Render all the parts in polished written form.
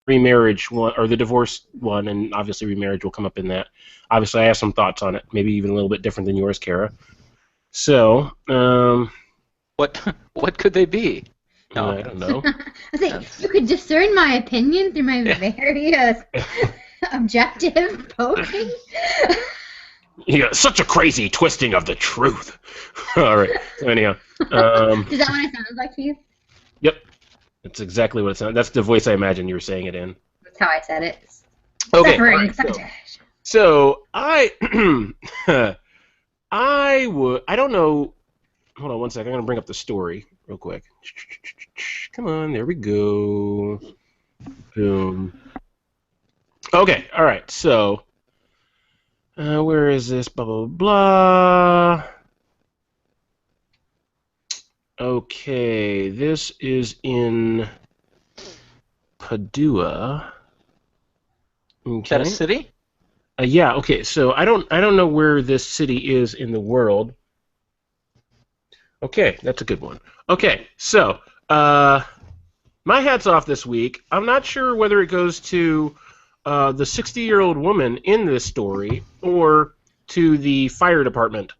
remarriage one, or the divorce one, and obviously remarriage will come up in that. Obviously, I have some thoughts on it, maybe even a little bit different than yours, Kara. So, what could they be? No. I don't know. I think you could discern my opinion through my various objective poking. You got such a crazy twisting of the truth. All right. So anyhow, Is that what it sounds like to you? Yep. That's exactly what it sounds. That's the voice I imagine you were saying it in. That's how I said it. Okay. Suffering. Right, so I I don't know. Hold on one second. I'm gonna bring up the story real quick. Come on, there we go. Boom. Okay. All right. So. Where is this? Blah, blah, blah. Okay, this is in Padua. Okay. Is that a city? Yeah. Okay. So I don't know where this city is in the world. Okay, that's a good one. Okay, so my hat's off this week. I'm not sure whether it goes to the 60-year-old woman in this story, or to the fire department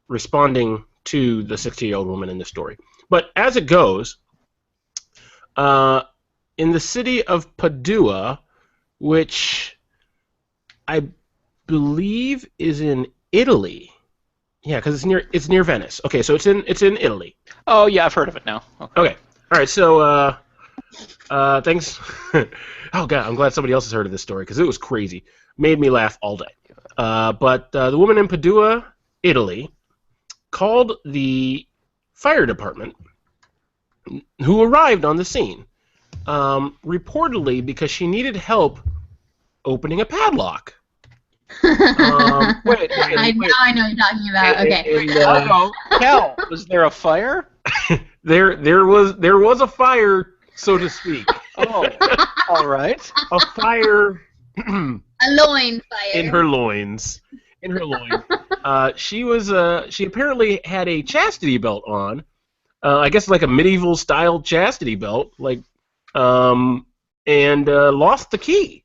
responding to the 60-year-old woman in this story. But as it goes, in the city of Padua, which I believe is in Italy. Yeah, because it's near Venice. Okay, so it's in Italy. Oh yeah, I've heard of it now. Okay. All right. So thanks. Oh god, I'm glad somebody else has heard of this story because it was crazy. Made me laugh all day. But the woman in Padua, Italy, called the fire department, who arrived on the scene, reportedly because she needed help opening a padlock. Wait. I know what you're talking about. Okay. Cal, was there a fire? There was a fire, so to speak. Oh, all right. A fire. A loin fire. In her loins. In her loins. She apparently had a chastity belt on. I guess like a medieval style chastity belt, like, and lost the key.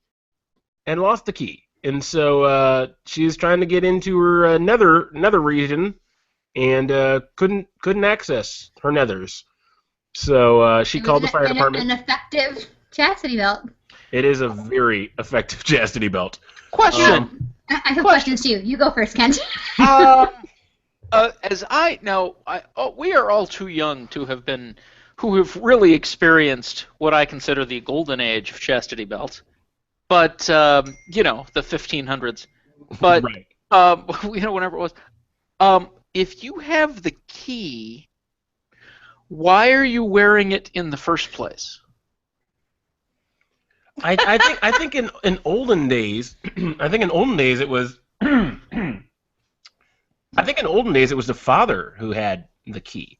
And so she was trying to get into her nether region, and couldn't access her nethers. So she called the fire department. An effective chastity belt. It is a very effective chastity belt. Question. I have questions too. You go first, Kent. We are all too young to have been, who have really experienced what I consider the golden age of chastity belt. But the 1500s. But right. Whenever it was. If you have the key, why are you wearing it in the first place? I think in olden days, it was. I think in olden days it was the father who had the key.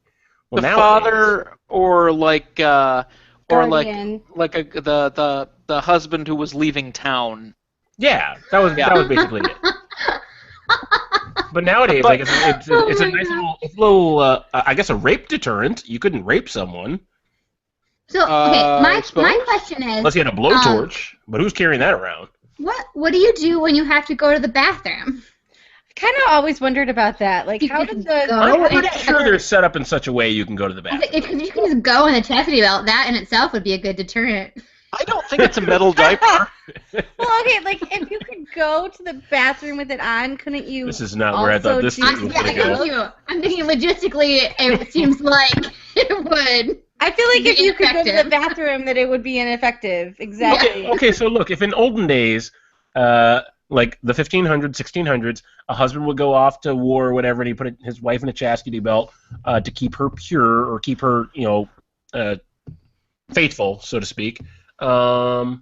Well, the nowadays, father, or like the husband who was leaving town. Yeah, that was basically it. But nowadays, like it's a nice little I guess a rape deterrent. You couldn't rape someone. So okay, my question is, unless you had a blowtorch, but who's carrying that around? What do you do when you have to go to the bathroom? I kind of always wondered about that. Like, how did the... I'm pretty sure they're set up in such a way you can go to the bathroom. If you can just go in the chastity belt, that in itself would be a good deterrent. I don't think it's a metal diaper. Well, okay, like, if you could go to the bathroom with it on, couldn't you... This is not where I thought this was going to go. I'm thinking logistically, it seems like it would. I feel like if you could go to the bathroom, that it would be ineffective. Exactly. Okay, so look, if in olden days, like the 1500s, 1600s, a husband would go off to war or whatever, and he put his wife in a chastity belt to keep her pure, or keep her, faithful, so to speak. I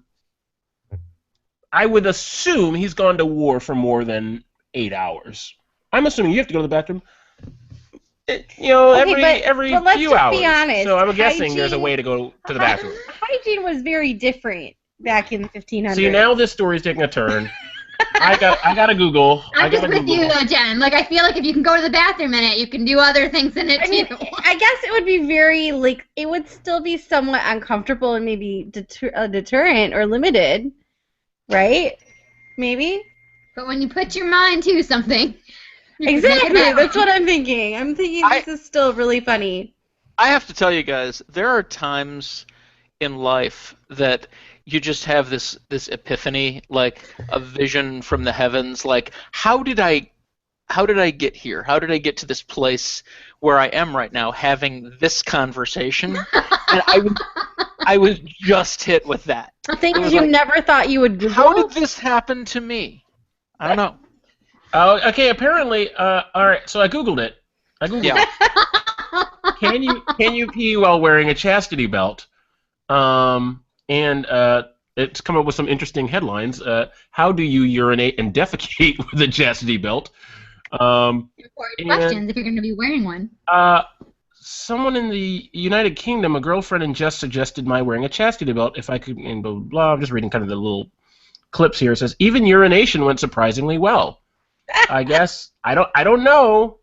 would assume he's gone to war for more than 8 hours. I'm assuming you have to go to the bathroom, every few hours. Be honest, so I'm guessing there's a way to go to the bathroom. Hygiene was very different back in the 1500s. See, now this story's taking a turn. I gotta Google. I'm just with you, though, Jen. Like, I feel like if you can go to the bathroom in it, you can do other things in it, I mean, too. I guess it would be very, like, it would still be somewhat uncomfortable and maybe deterrent or limited, right? Maybe? But when you put your mind to something, you can make it Exactly. happen. That's what I'm thinking. I'm thinking this is still really funny. I have to tell you guys, there are times in life that you just have this epiphany, like a vision from the heavens, like how did I get here? How did I get to this place where I am right now having this conversation? And I was just hit with that. Things you never thought you would Google? How did this happen to me? I don't know. Oh, okay. Apparently, all right. So I Googled it. Yeah. Can you pee while wearing a chastity belt? And it's come up with some interesting headlines. How do you urinate and defecate with a chastity belt? Important questions if you're going to be wearing one. Someone in the United Kingdom, a girlfriend in jest suggested my wearing a chastity belt if I could, and blah, blah, blah. I'm just reading kind of the little clips here. It says, even urination went surprisingly well. I guess, I don't know.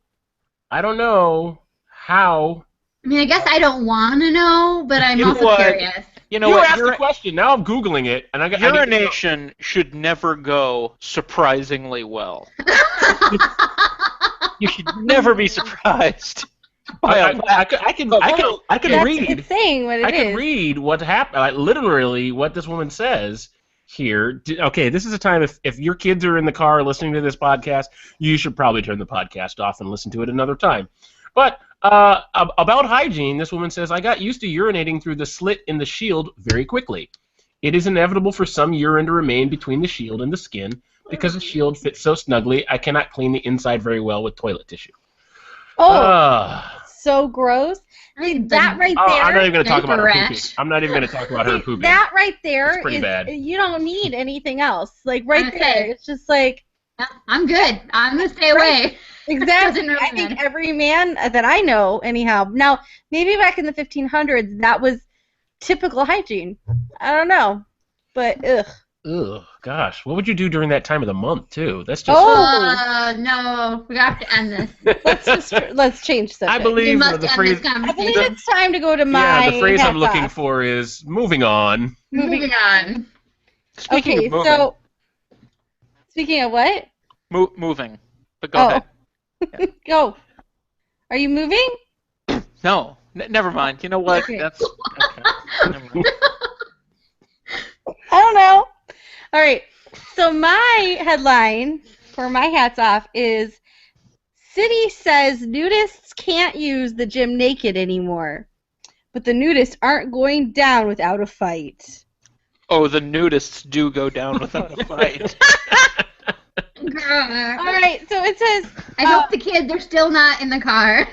I don't know how. I mean, I guess I don't want to know, but I'm You know also what? curious. You know You what? asked the question. Now I'm Googling it, and I need to know. Urination should never go surprisingly well. You should never be surprised by a lack. I can That's, read. It's saying what it is. I can read what happened. Literally, what this woman says here. Okay, this is a time if your kids are in the car listening to this podcast, you should probably turn the podcast off and listen to it another time. But about hygiene, this woman says, I got used to urinating through the slit in the shield very quickly. It is inevitable for some urine to remain between the shield and the skin because the shield fits so snugly I cannot clean the inside very well with toilet tissue. So gross. That right there. I'm not even going to talk about her rash. pooping. I'm not even going to talk about her pooping. That right there It's pretty is bad. you don't need anything else. Like right Okay. there, it's just like I'm good. I'm going to stay away. exactly. Doesn't really I think matter. every man that I know, anyhow. Now maybe back in the 1500s, that was typical hygiene. I don't know, but ugh. Ugh, gosh. What would you do during that time of the month, too? That's just... No, we have to end this. Let's change subject. I We believe must the end phrase... this I believe conversation. it's time to go to my. Yeah, the phrase I'm hats looking off. for is moving on. Moving on. Speaking Okay, of moving, so speaking of what? moving. But go ahead. Go. Are you moving? No, never mind. You know what? Okay. That's okay. Never mind. I don't know. All right. So my headline for my hats off is City says nudists can't use the gym naked anymore, but the nudists aren't going down without a fight. Oh, the nudists do go down without a fight. All right. So it says. I hope the kids are still not in the car.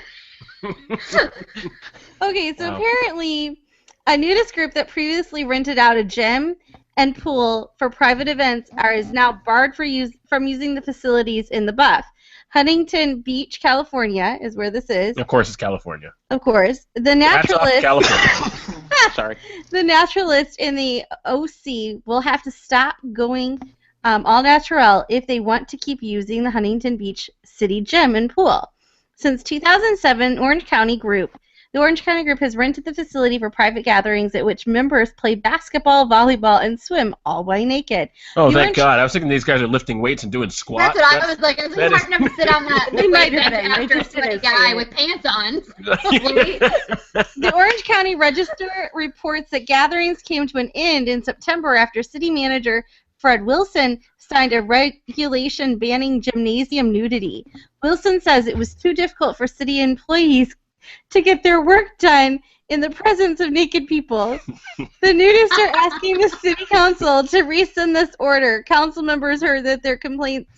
Okay. So Wow. apparently, a nudist group that previously rented out a gym and pool for private events is now barred from using the facilities in the Buff. Huntington Beach, California, is where this is. Of course, it's California. Of course, the Hats off to naturalist. California. Sorry. The naturalist in the OC will have to stop going all natural if they want to keep using the Huntington Beach City Gym and Pool. Since 2007, the Orange County Group has rented the facility for private gatherings at which members play basketball, volleyball, and swim all while naked. Oh, The thank Orange- God. I was thinking these guys are lifting weights and doing squats. That's what I was like. I was that hard enough to sit on that. They might have been. They After a just didn't sweaty guy say with pants on. The Orange County Register reports that gatherings came to an end in September after city manager Fred Wilson signed a regulation banning gymnasium nudity. Wilson says it was too difficult for city employees to get their work done in the presence of naked people. The nudists are asking the city council to rescind this order. Council members heard their complaints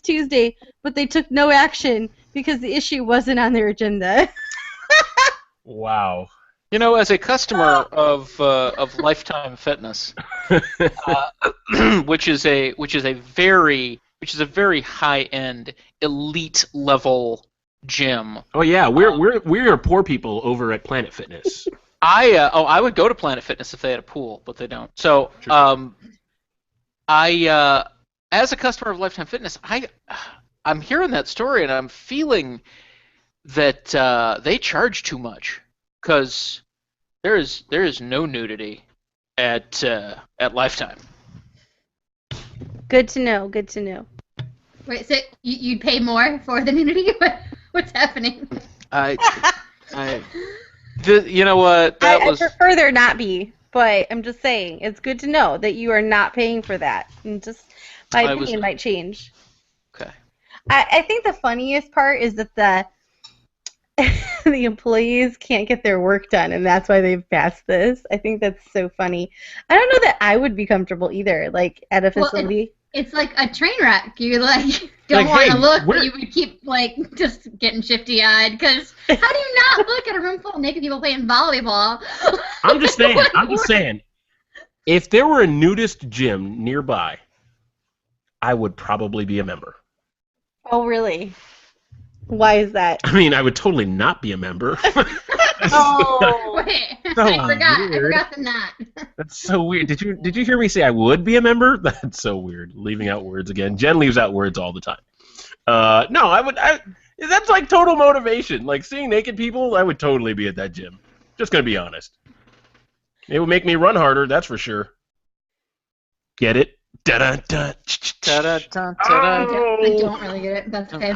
Tuesday, but they took no action because the issue wasn't on their agenda. Wow. You know, as a customer of Lifetime Fitness, which is a very high end, elite level gym. Oh yeah, we're poor people over at Planet Fitness. I would go to Planet Fitness if they had a pool, but they don't. So Sure. as a customer of Lifetime Fitness, I'm hearing that story and I'm feeling that they charge too much because there is no nudity at Lifetime. Good to know. Good to know. Wait, so you'd pay more for the nudity? What's happening? You know what? That I was prefer there not be, but I'm just saying it's good to know that you are not paying for that. And just my opinion might change. okay. I think the funniest part is that the employees can't get their work done, and that's why they've passed this. I think that's so funny. I don't know that I would be comfortable either, like at a facility. It's like a train wreck. You don't want to look, but you would keep just getting shifty-eyed because how do you not look at a room full of naked people playing volleyball? I'm just saying. If there were a nudist gym nearby, I would probably be a member. Oh, really? Why is that? I mean, I would totally not be a member. Oh, wait, So I weird. forgot the not. That's so weird. Did you hear me say I would be a member? That's so weird. Leaving out words again. Jen leaves out words all the time. No, I would. That's like total motivation. Like seeing naked people, I would totally be at that gym. Just gonna be honest. It would make me run harder. That's for sure. Get it? Da da da. I don't really get it. That's okay.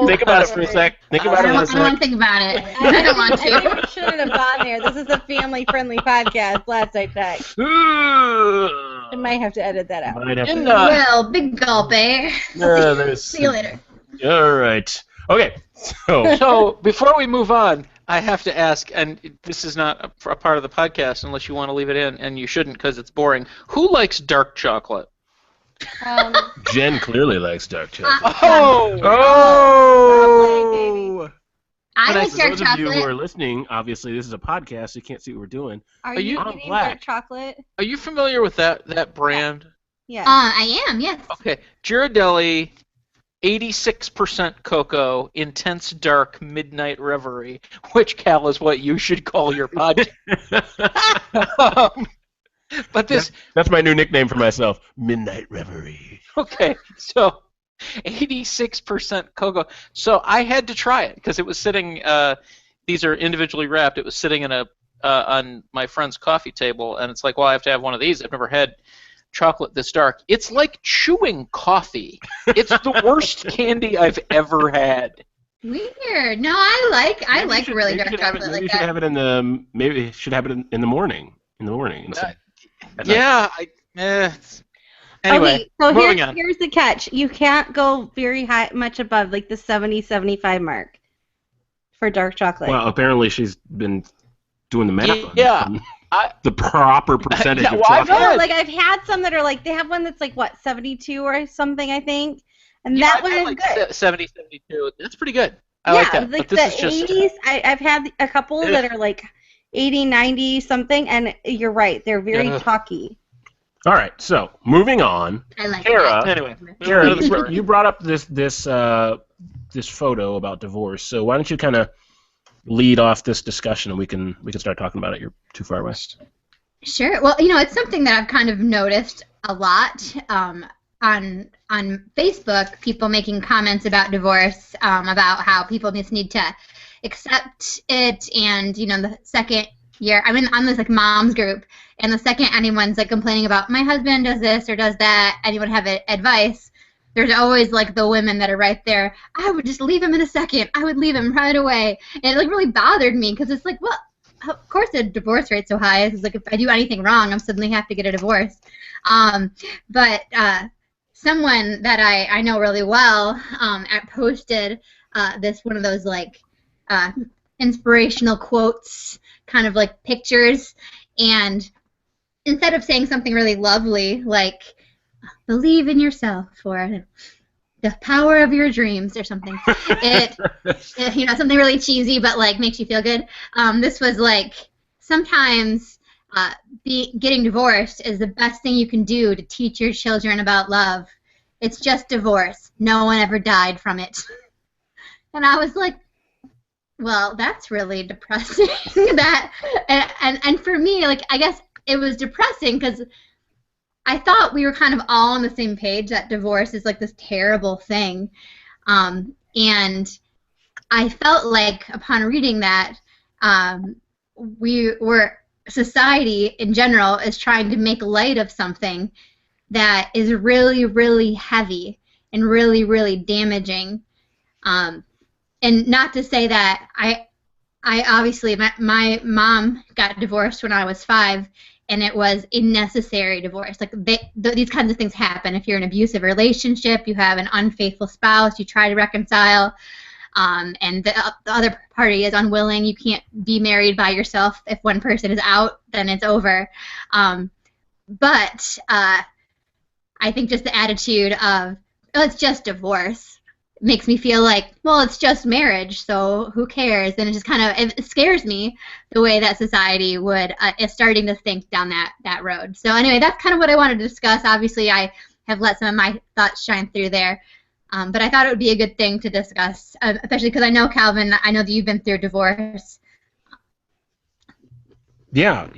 Think about it for a sec. Think about it I for a don't want sec. to think about it. I don't want I think to. we shouldn't have gone there. This is a family-friendly podcast. Last I checked, I might have to edit that out. Might have to- Well, big gulp, eh? See you later. All right. Okay. So before we move on, I have to ask, and this is not a part of the podcast unless you want to leave it in, and you shouldn't because it's boring. Who likes dark chocolate? Jen clearly likes dark chocolate. Oh! Oh! I like For dark those of you who chocolate. are listening, obviously this is a podcast, so you can't see what we're doing. Are you you on eating black? dark chocolate? Are you familiar with that brand? Yeah. I am, yes. Okay, Ghirardelli, 86% cocoa, intense dark midnight reverie, which, Cal, is what you should call your podcast. But That's my new nickname for myself. Midnight Reverie. okay, so 86% cocoa. So I had to try it because it was sitting. These are individually wrapped. It was sitting in on my friend's coffee table, and it's like, well, I have to have one of these. I've never had chocolate this dark. It's like chewing coffee. It's the worst candy I've ever had. Weird. No, I like really dark chocolate Maybe like you should that. have it in the in the morning. In the morning. Instead. At night. Yeah. Anyway, Okay, so moving on. here's the catch. You can't go very much above like the 70-75 mark for dark chocolate. Well, apparently she's been doing the math Yeah. on the proper percentage Yeah, of well, I've chocolate. had- No, like I've had some that are like they have one that's like what 72 or something, I think, and that one I is like good. 70, 72. That's pretty good. I Yeah, like that. like But this the is just 80s. I've had a couple Ugh. that are like 80, 90 something, and you're right, they're very Ugh. chalky. All right, so moving on. I like Kara, that. anyway. Kara, moving on. you brought up this photo about divorce. So why don't you kind of lead off this discussion, and we can start talking about it. You're too far west. Sure. Well, it's something that I've kind of noticed a lot on Facebook. People making comments about divorce, about how people just need to accept it, and the second year I'm on this mom's group, and the second anyone's complaining about my husband does this or does that, anyone have advice? There's always the women that are right there. I would just leave him in a second. I would leave him right away, and it really bothered me because it's well. Of course, the divorce rate's so high. It's if I do anything wrong, I'm suddenly have to get a divorce. But someone that I know really well posted one of those inspirational quotes, kind of pictures, and instead of saying something really lovely like "believe in yourself" or "the power of your dreams" or something, something really cheesy but makes you feel good. This was sometimes getting divorced is the best thing you can do to teach your children about love. It's just divorce. No one ever died from it. And I was like, well, that's really depressing. And for me, I guess it was depressing because I thought we were kind of all on the same page that divorce is like this terrible thing. And I felt like upon reading that, society in general is trying to make light of something that is really, really heavy and really, really damaging. And not to say that I obviously, my mom got divorced when I was 5, and it was a necessary divorce. Like these kinds of things happen. If you're in an abusive relationship, you have an unfaithful spouse, you try to reconcile, and the other party is unwilling. You can't be married by yourself. If one person is out, then it's over. But I think just the attitude of, oh, it's just divorce, makes me feel like, well, it's just marriage, so who cares? And it just kind of, it scares me the way that society is starting to think down that road. So anyway, that's kind of what I wanted to discuss. Obviously, I have let some of my thoughts shine through there. But I thought it would be a good thing to discuss, especially because I know, Calvin, I know that you've been through divorce. Yeah.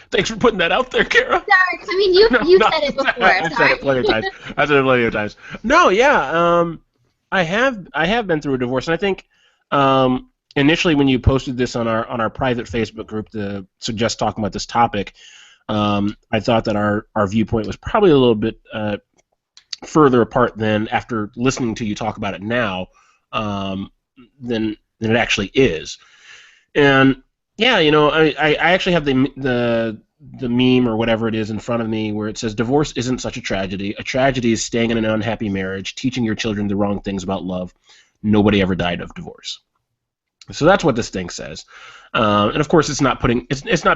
Thanks for putting that out there, Kara. Sorry, I mean, you said it before. I've said it plenty of times. No, yeah. I have been through a divorce, and I think initially when you posted this on our private Facebook group to suggest talking about this topic, I thought that our viewpoint was probably a little bit further apart than after listening to you talk about it now than it actually is. And yeah, I actually have the meme or whatever it is in front of me where it says divorce isn't such a tragedy. A tragedy is staying in an unhappy marriage, teaching your children the wrong things about love. Nobody ever died of divorce. So that's what this thing says. And of course, it's not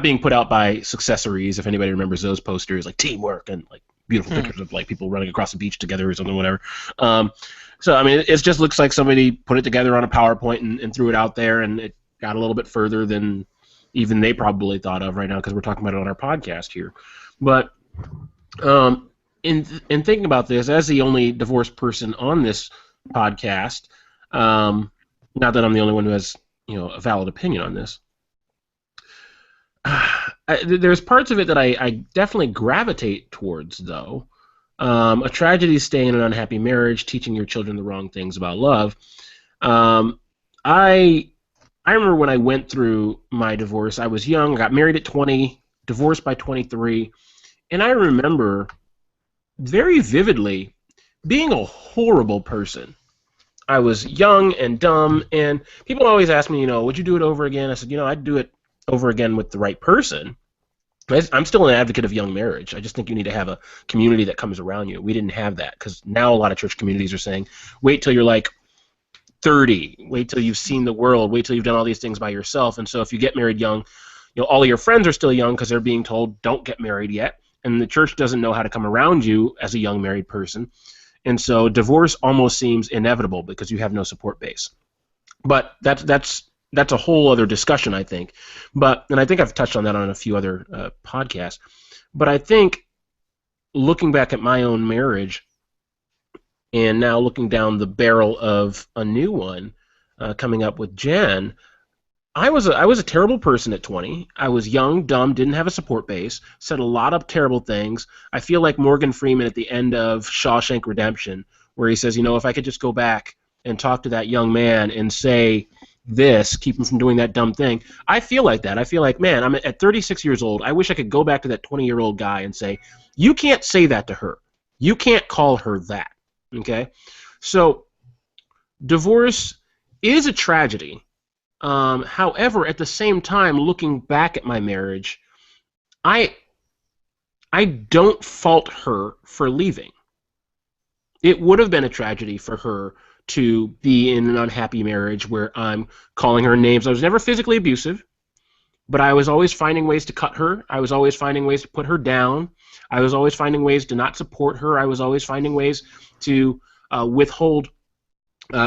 being put out by Successories. If anybody remembers those posters, like teamwork and like beautiful pictures of like people running across the beach together or something, whatever. So I mean, it just looks like somebody put it together on a PowerPoint and threw it out there, and it got a little bit further than even they probably thought of right now because we're talking about it on our podcast here. But in thinking about this, as the only divorced person on this podcast, not that I'm the only one who has a valid opinion on this, there's parts of it that I definitely gravitate towards, though. A tragedy is staying in an unhappy marriage, teaching your children the wrong things about love. I remember when I went through my divorce, I was young, got married at 20, divorced by 23, and I remember very vividly being a horrible person. I was young and dumb, and people always ask me, would you do it over again? I said, I'd do it over again with the right person. I'm still an advocate of young marriage. I just think you need to have a community that comes around you. We didn't have that because now a lot of church communities are saying, wait till you're like 30, wait till you've seen the world, wait till you've done all these things by yourself. And so if you get married young, all of your friends are still young because they're being told don't get married yet, and the church doesn't know how to come around you as a young married person. And so divorce almost seems inevitable because you have no support base. But that's a whole other discussion, I think. And I think I've touched on that on a few other podcasts. But I think looking back at my own marriage and now looking down the barrel of a new one coming up with Jen, I was a terrible person at 20. I was young, dumb, didn't have a support base, said a lot of terrible things. I feel like Morgan Freeman at the end of Shawshank Redemption, where he says, if I could just go back and talk to that young man and say this, keep him from doing that dumb thing. I feel like that. I feel like, man, I'm at 36 years old. I wish I could go back to that 20-year-old guy and say, you can't say that to her. You can't call her that. Okay? So divorce is a tragedy. However, at the same time, looking back at my marriage, I don't fault her for leaving. It would have been a tragedy for her to be in an unhappy marriage where I'm calling her names. I was never physically abusive, but I was always finding ways to cut her. I was always finding ways to put her down. I was always finding ways to not support her. I was always finding ways to withhold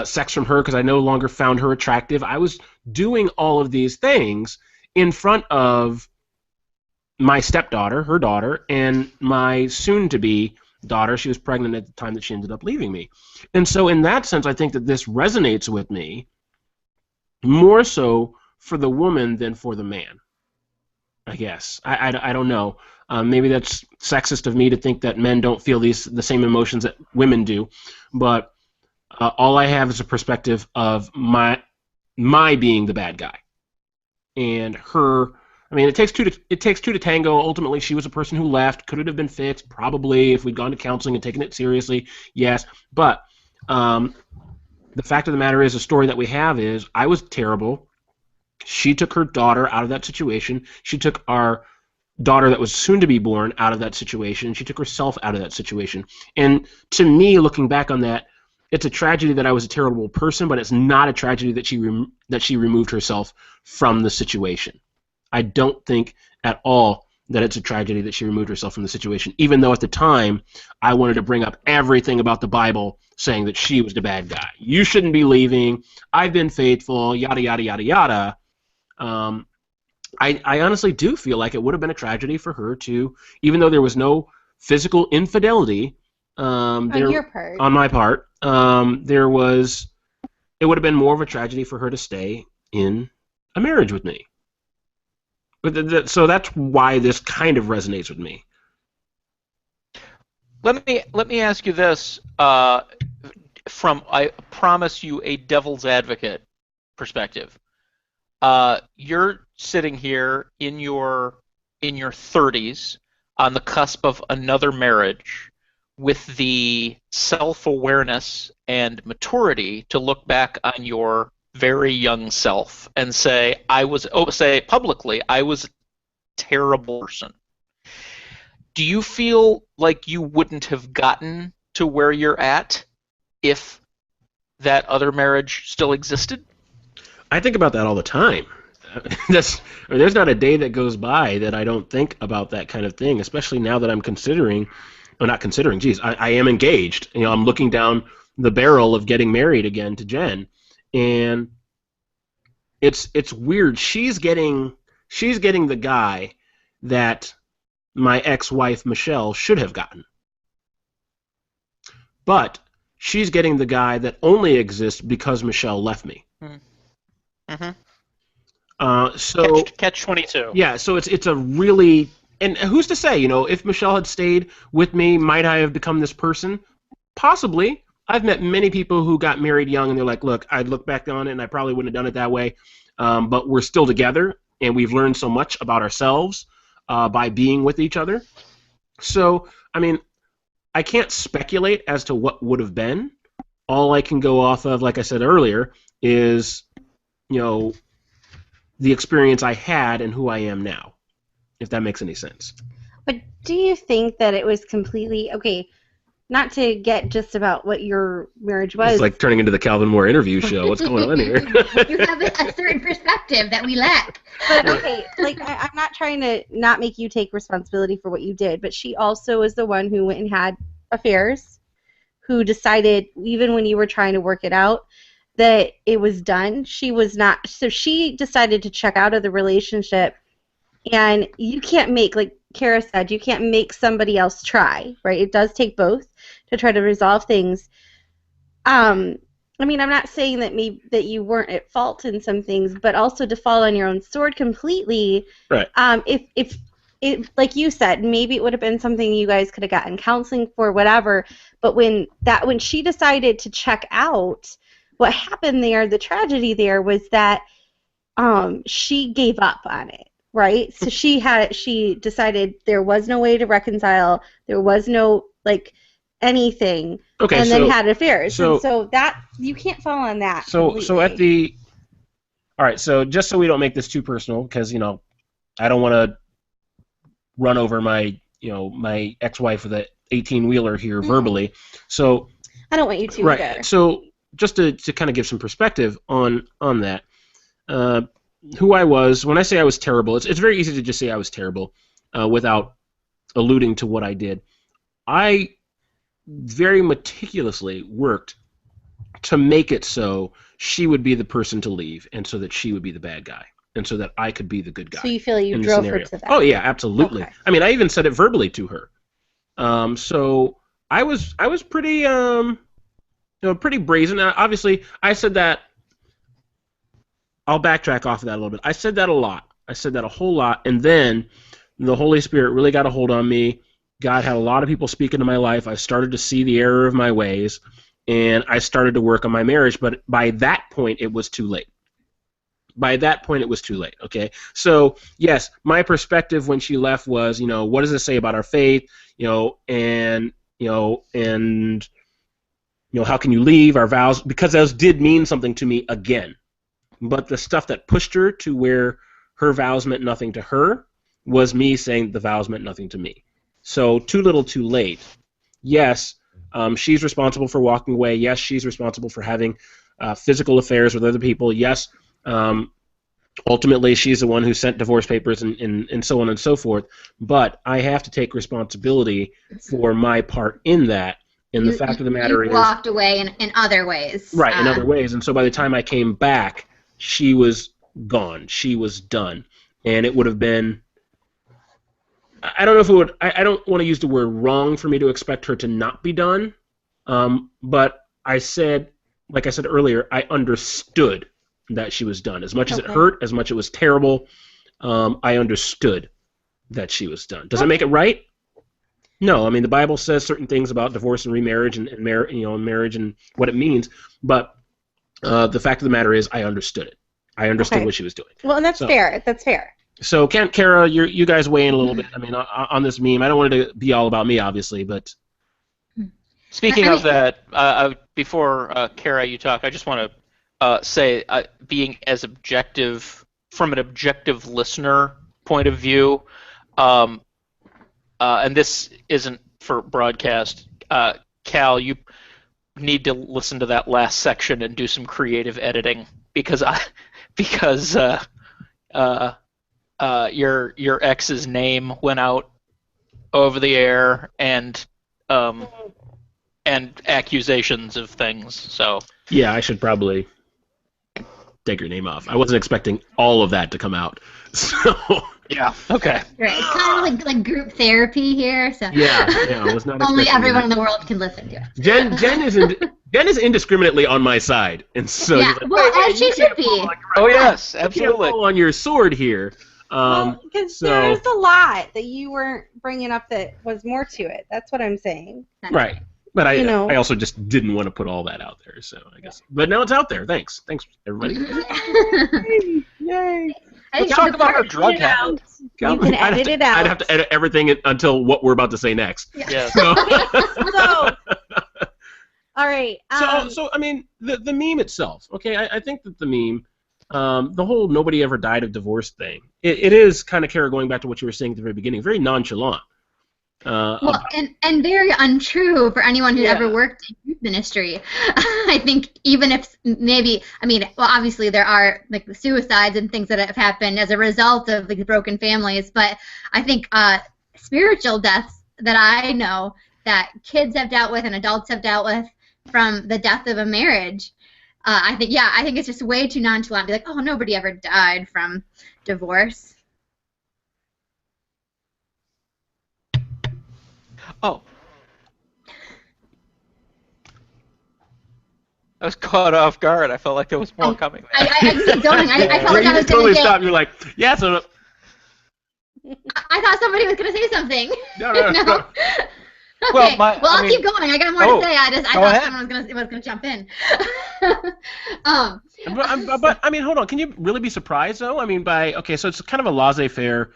sex from her because I no longer found her attractive. I was doing all of these things in front of my stepdaughter, her daughter, and my soon-to-be daughter. She was pregnant at the time that she ended up leaving me. And so in that sense, I think that this resonates with me more so for the woman than for the man. I guess. I don't know. Maybe that's sexist of me to think that men don't feel the same emotions that women do, but all I have is a perspective of my being the bad guy, and her. I mean, it takes two to tango. Ultimately, she was a person who left. Could it have been fixed? Probably, if we'd gone to counseling and taken it seriously. Yes, but the fact of the matter is, the story that we have is I was terrible. She took her daughter out of that situation. She took our daughter that was soon to be born out of that situation. She took herself out of that situation. And to me, looking back on that, it's a tragedy that I was a terrible person, but it's not a tragedy that she removed herself from the situation. I don't think at all that it's a tragedy that she removed herself from the situation, even though at the time I wanted to bring up everything about the Bible saying that she was the bad guy. You shouldn't be leaving. I've been faithful, yada, yada, yada, yada. I honestly do feel like it would have been a tragedy for her to, even though there was no physical infidelity On your part. on my part, it would have been more of a tragedy for her to stay in a marriage with me. But so that's why this kind of resonates with me. Let me ask you this from, I promise you, a devil's advocate perspective. You're sitting here in your 30s on the cusp of another marriage with the self-awareness and maturity to look back on your very young self and say say publicly, I was a terrible person. Do you feel like you wouldn't have gotten to where you're at if that other marriage still existed? I think about that all the time. There's not a day that goes by that I don't think about that kind of thing, especially now that I'm not considering, geez, I am engaged. I'm looking down the barrel of getting married again to Jen, and it's weird. She's getting the guy that my ex-wife Michelle should have gotten, but she's getting the guy that only exists because Michelle left me. Mm-hmm. So catch 22. Yeah, so it's a really, and who's to say, if Michelle had stayed with me, might I have become this person? Possibly. I've met many people who got married young, and they're like, look, I'd look back on it, and I probably wouldn't have done it that way, but we're still together, and we've learned so much about ourselves by being with each other. So, I mean, I can't speculate as to what would have been. All I can go off of, like I said earlier, is, the experience I had and who I am now, if that makes any sense. But do you think that it was completely, okay, not to get just about what your marriage was. It's like turning into the Calvin Moore interview show. What's going on here? You have a certain perspective that we lack. But okay, I'm not trying to not make you take responsibility for what you did, but she also was the one who went and had affairs, who decided, even when you were trying to work it out, that it was done. She was not, so she decided to check out of the relationship, and you can't make, like Kara said, you can't make somebody else try, right? It does take both to try to resolve things. I mean, I'm not saying that you weren't at fault in some things, but also to fall on your own sword completely. Right. If like you said, maybe it would have been something you guys could have gotten counseling for, whatever. But when she decided to check out, what happened there, the tragedy there was that she gave up on it, right? So she decided there was no way to reconcile, there was no anything, okay, and then had affairs. So that you can't fall on that. So completely. all right, so just so we don't make this too personal, because I don't want to run over my my ex-wife with an 18-wheeler here verbally. So I don't want you to right. either. So just to kind of give some perspective on that, who I was, when I say I was terrible, it's very easy to just say I was terrible without alluding to what I did. I very meticulously worked to make it so she would be the person to leave, and so that she would be the bad guy, and so that I could be the good guy. So you feel you drove her to that? Oh yeah, absolutely. Okay. I mean, I even said it verbally to her. So I was pretty pretty brazen. Obviously, I said that. I'll backtrack off of that a little bit. I said that a lot. I said that a whole lot, and then the Holy Spirit really got a hold on me. God had a lot of people speak into my life. I started to see the error of my ways, and I started to work on my marriage. But by that point, it was too late. Okay? So, yes, my perspective when she left was, what does it say about our faith? And how can you leave our vows? Because those did mean something to me again. But the stuff that pushed her to where her vows meant nothing to her was me saying the vows meant nothing to me. So too little, too late. Yes, she's responsible for walking away. Yes, she's responsible for having physical affairs with other people. Yes, ultimately she's the one who sent divorce papers and so on and so forth. But I have to take responsibility for my part in that. And the fact of the matter is, you walked away in other ways. Right, in other ways. And so by the time I came back, she was gone. She was done. And it would have been, I don't know if it would, I don't want to use the word wrong for me to expect her to not be done. But I said, like I said earlier, I understood that she was done. As much as it hurt, as much as it was terrible, I understood that she was done. Does it make it right? No. I mean, the Bible says certain things about divorce and remarriage and marriage and what it means, but the fact of the matter is, I understood it. I understood what she was doing. Well, and that's fair. That's fair. So, Kara, you guys weigh in a little bit. I mean, on this meme. I don't want it to be all about me, obviously, but. Speaking of that, before Kara, you talk, I just want to say, being as objective from an objective listener point of view, and this isn't for broadcast. Cal, you need to listen to that last section and do some creative editing because your ex's name went out over the air and accusations of things. So yeah, I should probably take your name off. I wasn't expecting all of that to come out. So yeah, okay. Right, it's kind of like group therapy here. So yeah, I was not only everyone in that. the world can listen to it. Jen is indiscriminately on my side, and so Yeah, like, well, as she should be. Yes, you can't absolutely. fall on your sword here. Because there's a lot that you weren't bringing up that was more to it. That's what I'm saying. Right. But I also just didn't want to put all that out there, so I guess. But now it's out there. Thanks, everybody. Yay! Let's talk about our drug habit. You can edit it out. I'd have to edit everything until what we're about to say next. Yeah. So, all right. So I mean, the meme itself. Okay, I think that the meme, the whole nobody ever died of divorce thing, it is kind of, Kara, going back to what you were saying at the very beginning, very nonchalant. Well, and very untrue for anyone who ever worked in youth ministry. I think even if obviously there are like the suicides and things that have happened as a result of like broken families, but I think spiritual deaths that I know that kids have dealt with and adults have dealt with from the death of a marriage, I think it's just way too nonchalant to be like, oh, nobody ever died from divorce. Oh. I was caught off guard. I felt like there was more coming there. I just keep going. I felt like you I was just totally going to stopped. You're like, yeah, so. I thought somebody was going to say something. No. Okay. I'll keep going. I got more to say. I thought someone was going to jump in. But I mean, hold on. Can you really be surprised though? I mean, so it's kind of a laissez-faire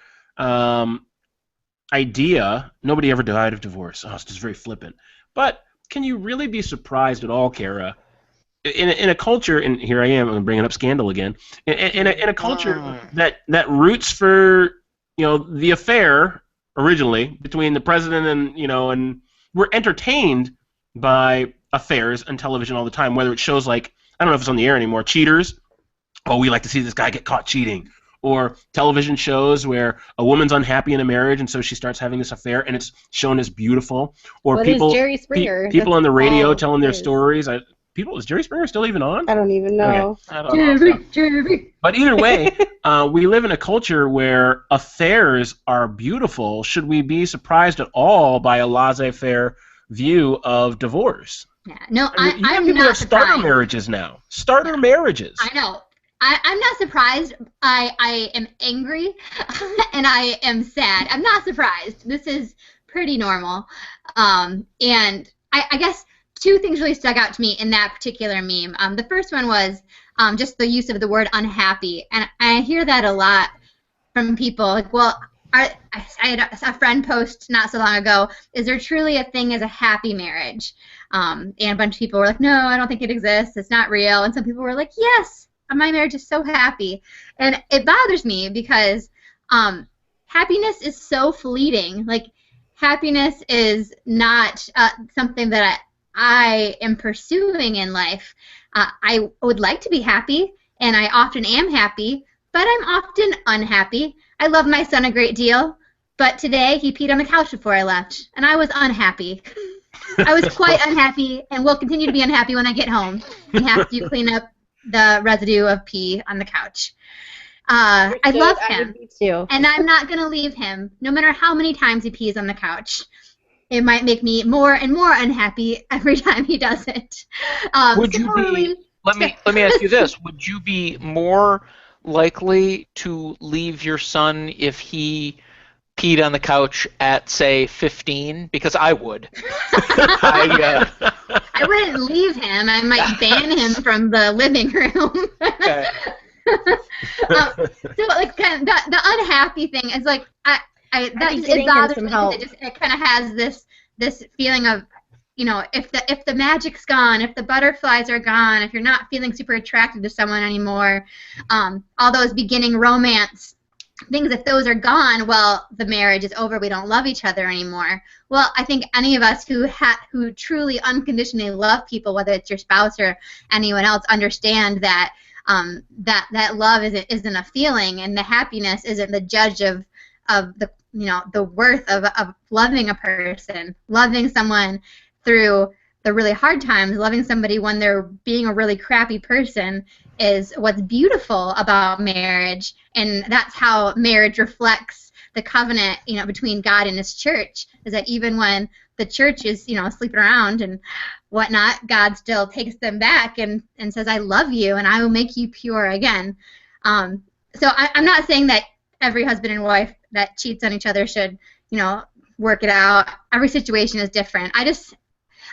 idea. Nobody ever died of divorce. Oh, it's just very flippant. But can you really be surprised at all, Kara? In a culture, and here I am, I'm bringing up scandal again. In a culture that roots for the affair originally between the president and we're entertained by affairs on television all the time. Whether it's shows like, I don't know if it's on the air anymore, Cheaters. Oh, we like to see this guy get caught cheating. Or television shows where a woman's unhappy in a marriage and so she starts having this affair and it's shown as beautiful. Or people Jerry Springer. People on the radio telling their stories. Is Jerry Springer still even on? I don't even know. Okay. I don't know. Jerry. But either way, we live in a culture where affairs are beautiful. Should we be surprised at all by a laissez-faire view of divorce? Yeah. No, I'm not people have starter surprised. marriages now. Starter marriages. I know. I'm not surprised. I am angry and I am sad. I'm not surprised. This is pretty normal. And I guess two things really stuck out to me in that particular meme. The first one was just the use of the word unhappy. And I hear that a lot from people. Like, well, I had a friend post not so long ago, is there truly a thing as a happy marriage? And a bunch of people were like, no, I don't think it exists. It's not real. And some people were like, yes, my marriage is so happy. And it bothers me because happiness is so fleeting. Like, happiness is not something that I am pursuing in life. I would like to be happy, and I often am happy, but I'm often unhappy. I love my son a great deal, but today he peed on the couch before I left, and I was unhappy. I was quite unhappy, and will continue to be unhappy when I get home and have to clean up the residue of pee on the couch. I love him, and I'm not going to leave him, no matter how many times he pees on the couch. It might make me more and more unhappy every time he does it. Would you be? Let me ask you this: would you be more likely to leave your son if he peed on the couch at, say, 15? Because I would. I wouldn't leave him. I might ban him from the living room. Okay. So, like, kind of the unhappy thing is like it bothers me because it kind of has this feeling of, you know, if the magic's gone, if the butterflies are gone, if you're not feeling super attracted to someone anymore, all those beginning romance things, if those are gone, well, the marriage is over. We don't love each other anymore. Well, I think any of us who truly unconditionally love people, whether it's your spouse or anyone else, understand that that love isn't a feeling, and the happiness isn't the judge of the, you know, the worth of loving a person, loving someone through the really hard times, loving somebody when they're being a really crappy person is what's beautiful about marriage, and that's how marriage reflects the covenant, you know, between God and His church. Is that even when the church is, you know, sleeping around and whatnot, God still takes them back and says, "I love you, and I will make you pure again." So I'm not saying that every husband and wife that cheats on each other should, you know, work it out. Every situation is different. I just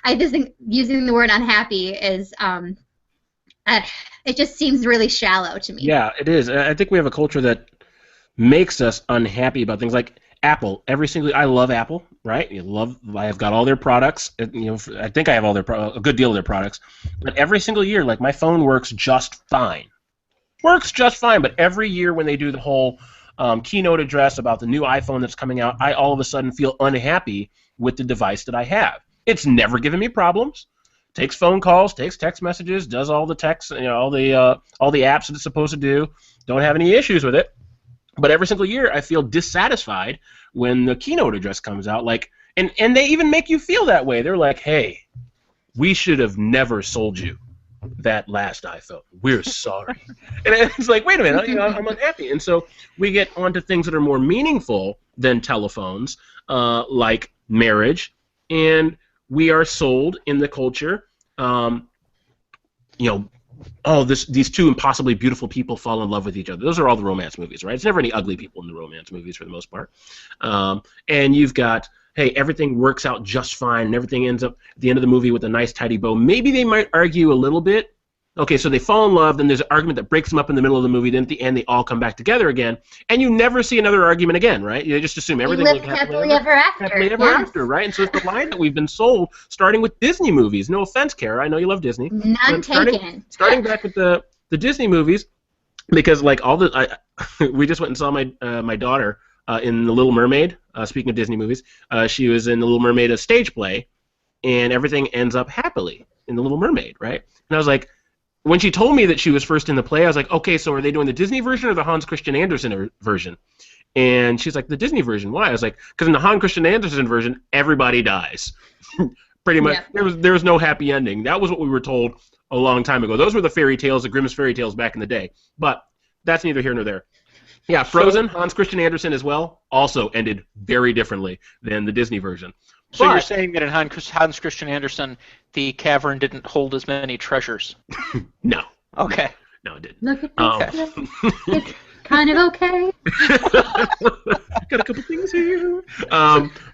think using the word unhappy is, it just seems really shallow to me. Yeah, it is. I think we have a culture that makes us unhappy about things like Apple. I love Apple, right? I have got all their products. You know, I think I have a good deal of their products. But every single year, like, my phone works just fine. Works just fine. But every year when they do the whole keynote address about the new iPhone that's coming out, I all of a sudden feel unhappy with the device that I have. It's never given me problems. Takes phone calls, takes text messages, does all the text, you know, all the apps that it's supposed to do. Don't have any issues with it. But every single year, I feel dissatisfied when the keynote address comes out. Like, and they even make you feel that way. They're like, "Hey, we should have never sold you that last iPhone. We're sorry." And it's like, wait a minute, you know, I'm unhappy. And so we get onto things that are more meaningful than telephones, like marriage, and we are sold in the culture, you know, oh, these two impossibly beautiful people fall in love with each other. Those are all the romance movies, right? It's never any ugly people in the romance movies for the most part. And you've got, hey, everything works out just fine, and everything ends up at the end of the movie with a nice tidy bow. Maybe they might argue a little bit. Okay, so they fall in love, then there's an argument that breaks them up in the middle of the movie, then at the end they all come back together again, and you never see another argument again, right? You just assume everything live happily ever after. Happily ever after, right? And so it's the line that we've been sold, starting with Disney movies. No offense, Kara, I know you love Disney. None taken. Starting back with the Disney movies, because like we just went and saw my daughter in The Little Mermaid. Speaking of Disney movies, she was in The Little Mermaid, a stage play, and everything ends up happily in The Little Mermaid, right? And I was like, when she told me that she was first in the play, I was like, okay, so are they doing the Disney version or the Hans Christian Andersen version? And she's like, the Disney version. Why? I was like, because in the Hans Christian Andersen version, everybody dies. Pretty much. Yeah. There was no happy ending. That was what we were told a long time ago. Those were the fairy tales, the Grimm's fairy tales back in the day. But that's neither here nor there. Yeah, Frozen, Hans Christian Andersen as well, also ended very differently than the Disney version. So you're saying that in Hans Christian Andersen, the cavern didn't hold as many treasures? No. Okay. No, it didn't. Look at Um, this. It's kind of okay. got a couple things here.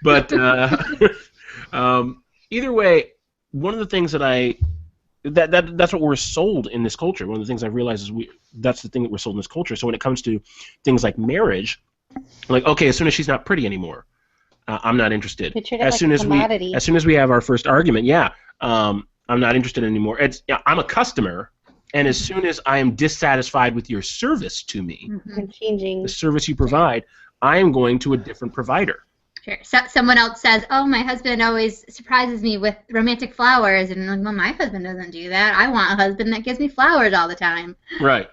But either way, one of the things that's what we're sold in this culture. One of the things I've realized is that's the thing that we're sold in this culture. So when it comes to things like marriage, like, okay, as soon as she's not pretty anymore, I'm not interested. They treat it As like soon a as commodity. as soon as we have our first argument, I'm not interested anymore. I'm a customer, and as soon as I am dissatisfied with your service to me, And changing. the service you provide, I am going to a different provider. Sure. So, someone else says, "Oh, my husband always surprises me with romantic flowers," and I'm like, well, my husband doesn't do that. I want a husband that gives me flowers all the time. Right.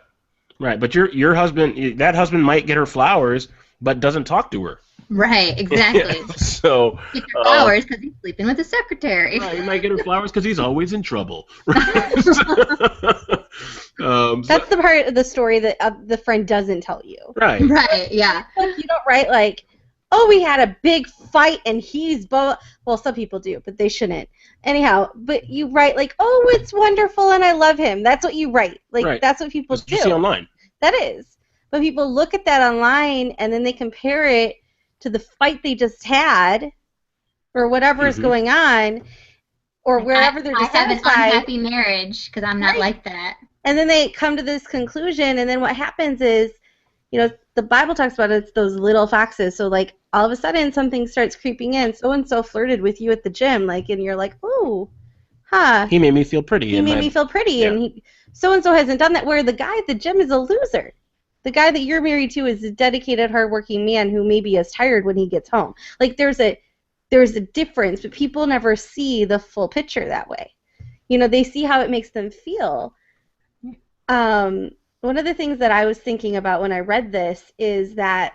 But your husband, that husband might get her flowers, but doesn't talk to her. Right. Exactly. So Get her flowers because he's sleeping with the secretary. right, he might get her flowers because he's always in trouble. That's the part of the story that the friend doesn't tell you. Right. Right. Yeah. Like, you don't write like, oh, we had a big fight and he's well, some people do, but they shouldn't. Anyhow, but you write like, oh, it's wonderful and I love him. That's what you write. Like Right. that's what people That's do. what you see online. That is. But people look at that online and then they compare it to the fight they just had or whatever is going on or wherever they're I have an dissatisfied. unhappy marriage because I'm not Right. like that. And then they come to this conclusion, and then what happens is, the Bible talks about it's those little foxes. So, like, all of a sudden something starts creeping in. So-and-so flirted with you at the gym, like, and you're like, ooh, huh. He made me feel pretty. He made me feel pretty, yeah. and so-and-so hasn't done that, where the guy at the gym is a loser. The guy that you're married to is a dedicated, hardworking man who maybe is tired when he gets home. Like, there's a difference, but people never see the full picture that way. They see how it makes them feel. One of the things that I was thinking about when I read this is that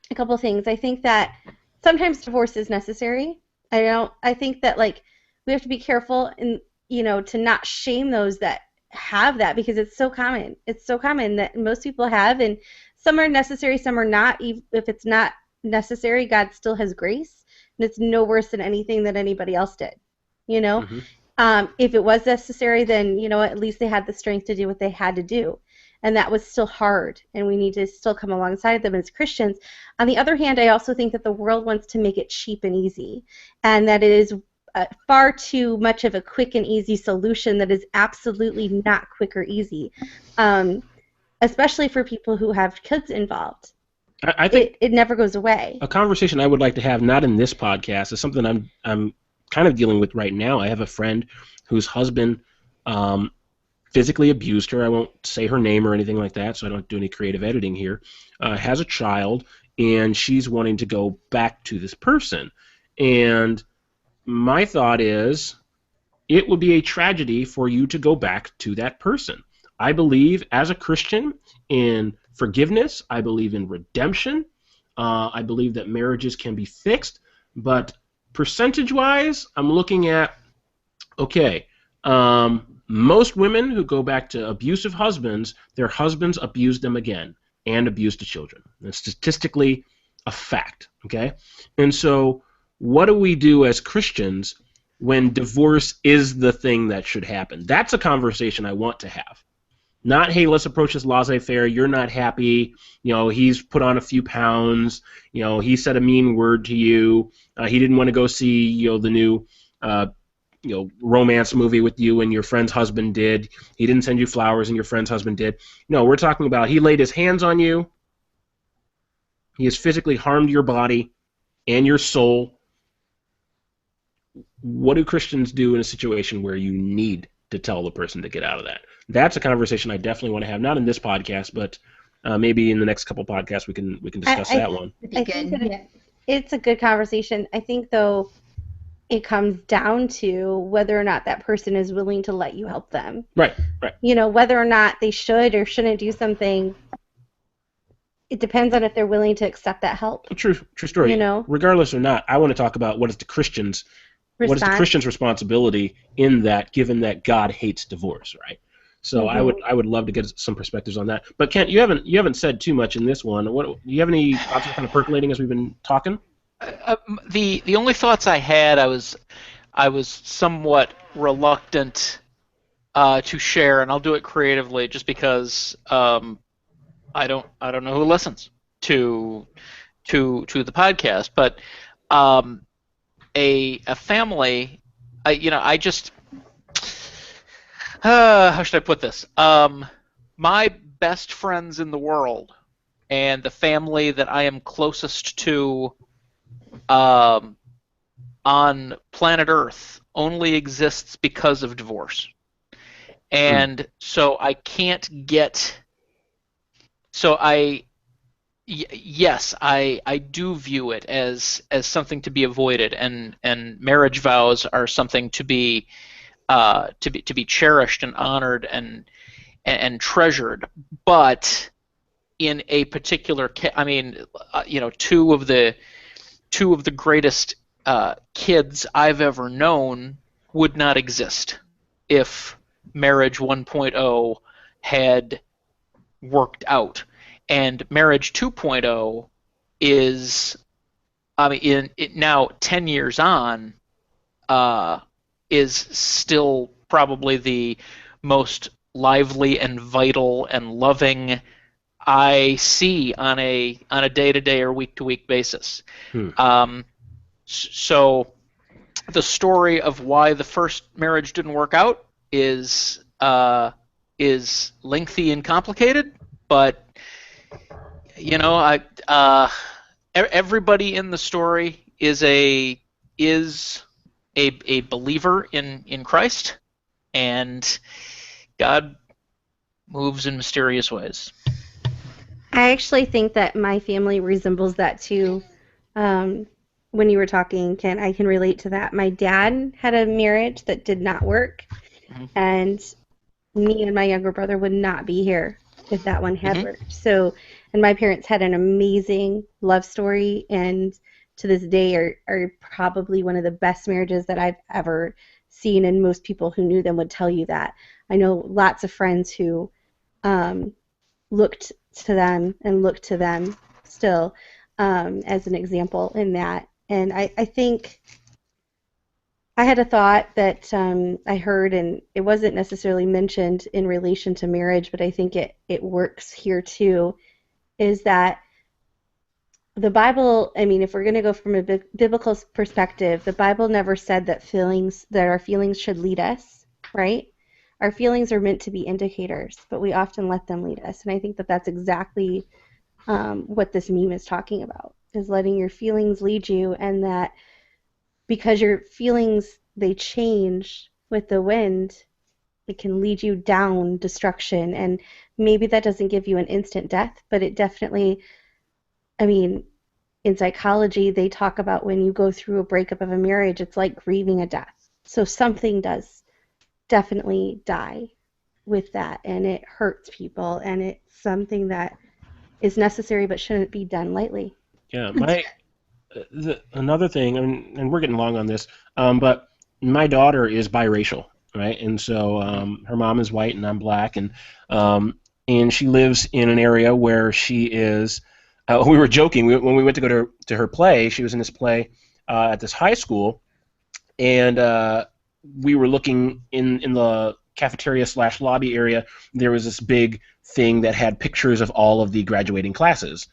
a couple things. I think that sometimes divorce is necessary. I think that, like, we have to be careful and, to not shame those that have that, because it's so common. It's so common that most people have, and some are necessary, some are not. If it's not necessary, God still has grace, and it's no worse than anything that anybody else did. Mhm. If it was necessary, then, at least they had the strength to do what they had to do. And that was still hard, and we need to still come alongside them as Christians. On the other hand, I also think that the world wants to make it cheap and easy, and that it is far too much of a quick and easy solution that is absolutely not quick or easy, especially for people who have kids involved. I think it never goes away. a conversation I would like to have, not in this podcast, is something I'm kind of dealing with right now. I have a friend whose husband physically abused her. I won't say her name or anything like that, so I don't do any creative editing here. Has a child, and she's wanting to go back to this person. And my thought is, it would be a tragedy for you to go back to that person. I believe, as a Christian, in forgiveness. I believe in redemption. I believe that marriages can be fixed. But percentage-wise, I'm looking at, okay, most women who go back to abusive husbands, their husbands abuse them again and abuse the children. That's statistically a fact, okay? And so what do we do as Christians when divorce is the thing that should happen? That's a conversation I want to have. Not, hey, let's approach this laissez-faire. You're not happy. He's put on a few pounds. He said a mean word to you. He didn't want to go see, the new, romance movie with you and your friend's husband did. He didn't send you flowers and your friend's husband did. No, we're talking about he laid his hands on you. He has physically harmed your body and your soul. What do Christians do in a situation where you need to tell the person to get out of that? That's a conversation I definitely want to have, not in this podcast, but maybe in the next couple podcasts we can discuss that one. It'd be I good. think that Yeah. it's a good conversation. I think, though, it comes down to whether or not that person is willing to let you help them. Right. Whether or not they should or shouldn't do something, it depends on if they're willing to accept that help. True story. Regardless or not, I want to talk about what is the Christian's responsibility in that, given that God hates divorce, right? So Mm-hmm. I would love to get some perspectives on that. But Kent, you haven't said too much in this one. What do you have any thoughts kind of percolating as we've been talking? The only thoughts I had, I was somewhat reluctant to share, and I'll do it creatively, just because I don't know who listens to the podcast, but a family, I just how should I put this? My best friends in the world and the family that I am closest to um, on planet Earth only exists because of divorce. And so I can't get. So yes, I do view it as something to be avoided, and marriage vows are something to be cherished and honored and treasured. But in a particular case, I mean, two of the greatest kids I've ever known would not exist if Marriage 1.0 had worked out. And Marriage 2.0 is, I mean, now 10 years on, is still probably the most lively and vital and loving I see on a day-to-day or week-to-week basis. So the story of why the first marriage didn't work out is lengthy and complicated, but everybody in the story is a believer in Christ, and God moves in mysterious ways. I actually think that my family resembles that too. When you were talking, Ken, I can relate to that. My dad had a marriage that did not work, and me and my younger brother would not be here if that one had worked. So, and my parents had an amazing love story, and to this day are probably one of the best marriages that I've ever seen, and most people who knew them would tell you that. I know lots of friends who looked to them and look to them still as an example in that. And I think I had a thought that I heard, and it wasn't necessarily mentioned in relation to marriage, but I think it works here too, is that the Bible, I mean, if we're going to go from a biblical perspective, the Bible never said that our feelings should lead us, right? Our feelings are meant to be indicators, but we often let them lead us. And I think that that's exactly what this meme is talking about, is letting your feelings lead you, and that because your feelings, they change with the wind, it can lead you down destruction. And maybe that doesn't give you an instant death, but it definitely, I mean, in psychology, they talk about when you go through a breakup of a marriage, it's like grieving a death. So something does definitely die with that, and it hurts people, and it's something that is necessary but shouldn't be done lightly. Yeah, another thing, and we're getting long on this, but my daughter is biracial, right? And so her mom is white and I'm black, and she lives in an area where she is. We were joking when we went to go to her play. She was in this play at this high school, and we were looking in the cafeteria / lobby area. There was this big thing that had pictures of all of the graduating classes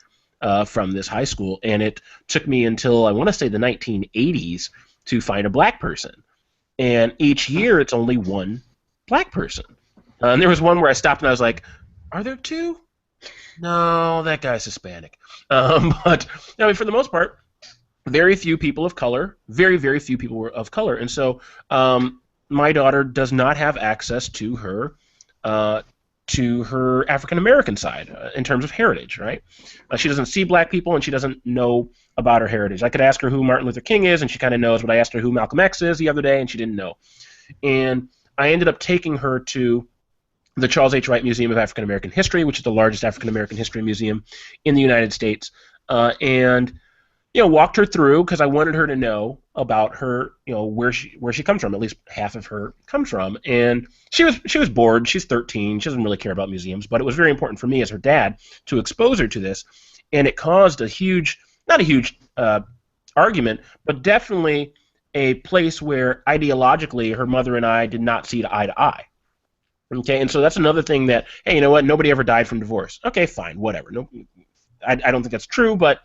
from this high school, and it took me until, I want to say, the 1980s to find a black person. And each year it's only one black person. And there was one where I stopped and I was like, are there two? No, that guy's Hispanic. But I mean, for the most part, very few people of color, very, very few people were of color. And so my daughter does not have access to her African American side in terms of heritage, right? She doesn't see black people, and she doesn't know about her heritage. I could ask her who Martin Luther King is, and she kind of knows, but I asked her who Malcolm X is the other day, and she didn't know. And I ended up taking her to the Charles H. Wright Museum of African American History, which is the largest African American history museum in the United States, and walked her through, because I wanted her to know about her, where she comes from. At least half of her comes from, and she was bored. She's 13. She doesn't really care about museums, but it was very important for me as her dad to expose her to this, and it caused not a huge argument, but definitely a place where ideologically her mother and I did not see eye to eye. Okay, and so that's another thing that, hey, you know what? Nobody ever died from divorce. Okay, fine, whatever. No, I don't think that's true, but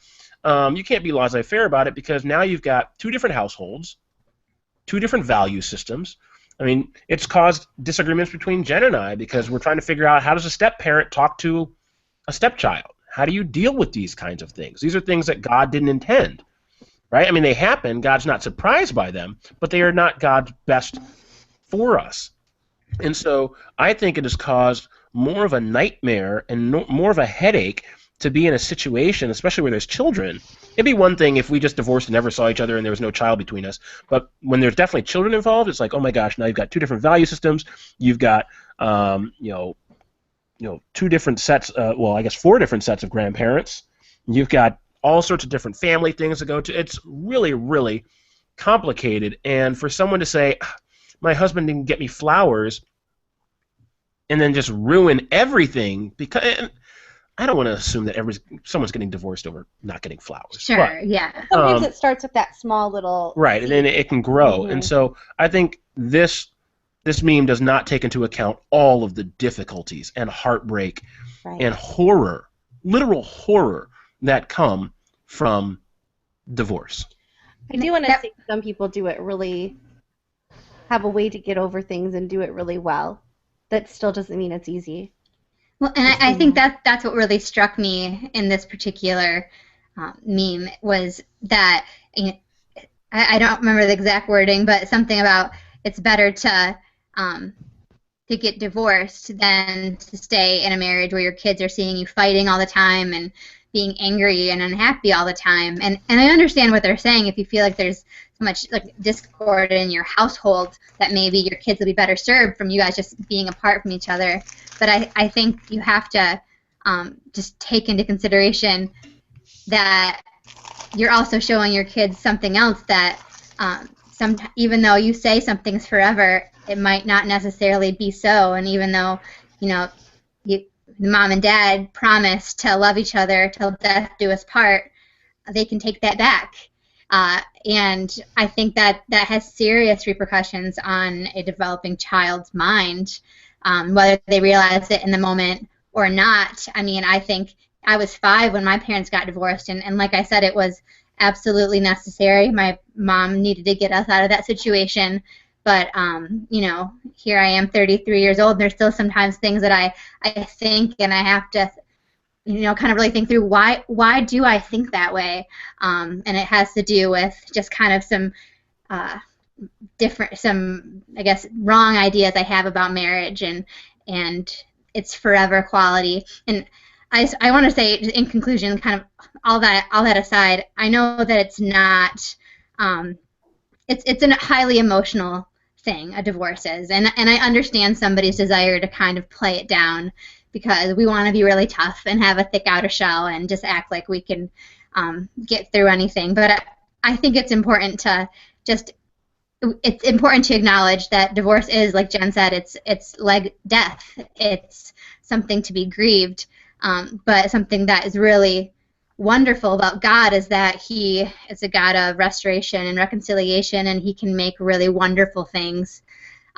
you can't be laissez-faire about it because now you've got two different households, two different value systems. I mean, it's caused disagreements between Jen and I because we're trying to figure out how does a step-parent talk to a stepchild? How do you deal with these kinds of things? These are things that God didn't intend, right? I mean, they happen. God's not surprised by them, but they are not God's best for us. And so I think it has caused more of a nightmare and more of a headache to be in a situation, especially where there's children. It'd be one thing if we just divorced and never saw each other and there was no child between us. But when there's definitely children involved, it's like, oh my gosh, now you've got two different value systems. You've got, two different sets. I guess 4 different sets of grandparents. You've got all sorts of different family things to go to. It's really, really complicated. And for someone to say, my husband didn't get me flowers, and then just ruin everything because I don't want to assume that someone's getting divorced over not getting flowers. Sure, but, yeah. Sometimes it starts with that small little right, and then it can grow. Mhm. And so I think this meme does not take into account all of the difficulties and heartbreak right. and horror, literal horror that come from divorce. I do want to say some people do it really, have a way to get over things and do it really well. That still doesn't mean it's easy. Well, and I think that's what really struck me in this particular meme was that, I don't remember the exact wording, but something about it's better to get divorced than to stay in a marriage where your kids are seeing you fighting all the time and being angry and unhappy all the time. And I understand what they're saying. If you feel like there's so much like discord in your household, that maybe your kids will be better served from you guys just being apart from each other. But I think you have to just take into consideration that you're also showing your kids something else that even though you say something's forever, it might not necessarily be so. And even though, mom and dad promise to love each other till death do us part, they can take that back. And I think that has serious repercussions on a developing child's mind, whether they realize it in the moment or not. I mean, I think I was 5 when my parents got divorced, and like I said, it was absolutely necessary. My mom needed to get us out of that situation. But, here I am 33 years old, and there's still sometimes things that I think, and I have to, kind of really think through why do I think that way? And it has to do with just kind of some wrong ideas I have about marriage and its forever quality. And I want to say, in conclusion, kind of all that aside, I know that it's not, it's a highly emotional thing, a divorce is, and I understand somebody's desire to kind of play it down because we want to be really tough and have a thick outer shell and just act like we can get through anything. But I think it's important to acknowledge that divorce is, like Jen said, it's like death. It's something to be grieved, but something that is really wonderful about God is that He is a God of restoration and reconciliation, and He can make really wonderful things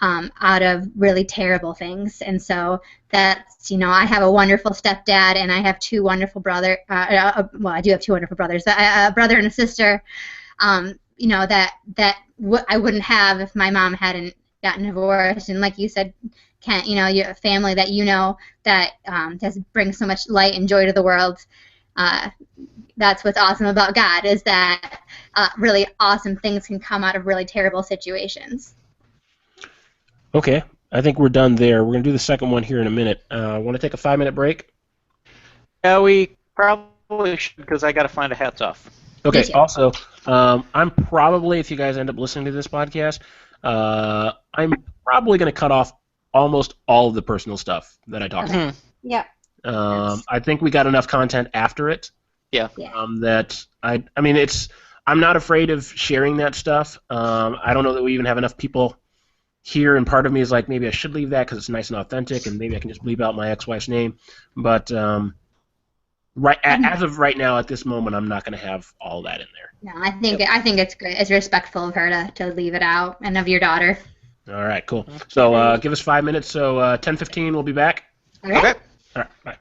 out of really terrible things. And so that's, I have a wonderful stepdad, and I have 2 wonderful brothers. Well, I do have 2 wonderful brothers, a brother and a sister. I wouldn't have if my mom hadn't gotten divorced. And like you said, Kent, you have a family that that brings so much light and joy to the world. That's what's awesome about God, is that really awesome things can come out of really terrible situations. Okay, I think we're done there. We're going to do the second one here in a minute. Want to take a 5-minute break? Yeah, we probably should, because I got to find a hats off. Okay, also, I'm probably, if you guys end up listening to this podcast, I'm probably going to cut off almost all of the personal stuff that I talked about. Yeah. I think we got enough content after it. Yeah. That I'm not afraid of sharing that stuff. I don't know that we even have enough people here, and part of me is like, maybe I should leave that because it's nice and authentic, and maybe I can just bleep out my ex-wife's name. But as of right now, at this moment, I'm not going to have all that in there. No, I think it's good. It's respectful of her to leave it out, and of your daughter. All right, cool. So give us 5 minutes. So 10:15, we'll be back. All right. Okay. All right, bye.